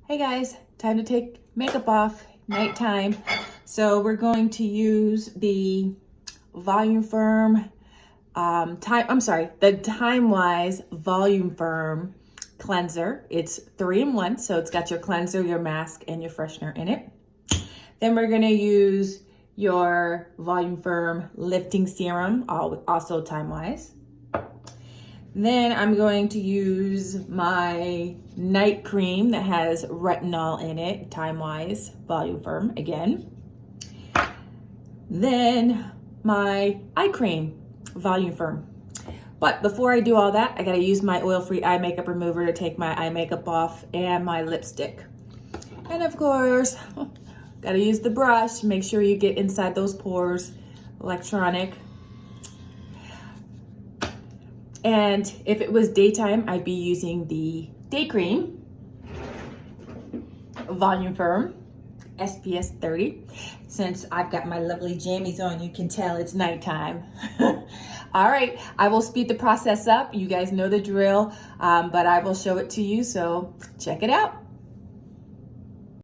Hey guys, time to take makeup off, nighttime. So we're going to use the Volume Firm, the TimeWise Volume Firm cleanser. It's 3-in-1, so it's got your cleanser, your mask, and your freshener in it. Then we're gonna use your Volume Firm Lifting Serum, also TimeWise. Then I'm going to use my night cream that has retinol in it, TimeWise Volume Firm again. Then my eye cream, Volume Firm. But before I do all that, I gotta use my oil-free eye makeup remover to take my eye makeup off and my lipstick. And of course, gotta use the brush, make sure you get inside those pores, electronic. And if it was daytime, I'd be using the day cream, Volume Firm, SPS 30. Since I've got my lovely jammies on, you can tell it's nighttime. All right, I will speed the process up. You guys know the drill, but I will show it to you, so check it out.